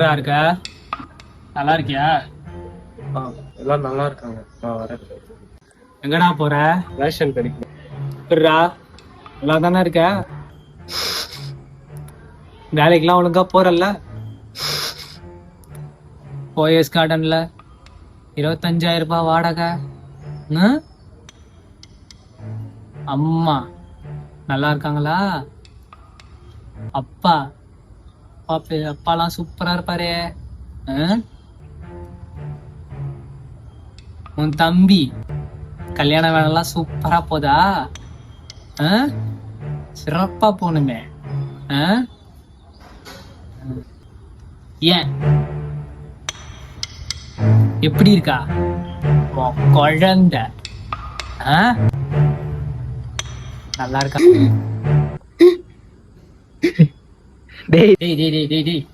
எப்படிடா இருக்க? நல்லா இருக்கியா? எல்லாம் நல்லா இருக்காங்க. நான் வரேன். எங்கடா போற? ரேஷன் கடைக்கு. எப்படிடா நல்லா தானே இருக்க? வேலைக்கெல்லாம் ஒழுங்கா போறல்ல? போயஸ் கார்டன்ல 25,000 ரூபாய் வாடகை. அம்மா நல்லா இருக்காங்களா? அப்பா அப்பாலாம் சூப்பரா இருப்பாரே. உன் தம்பி கல்யாண வேலைலாம் சூப்பரா போதா? சிறப்பா போகணுமே. ஏன் எப்படி இருக்கா உன் குழந்தை? நல்லா இருக்கா? டேய் டேய் டேய் டேய் டேய் டேய்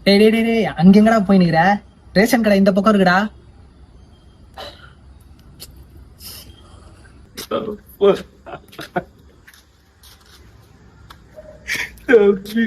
டேய் டேய் டேய் டேய் அங்க எங்கடா போய் நிக்கிற? ரேஷன் கடை இந்த பக்கம் இருக்குடா. Okay.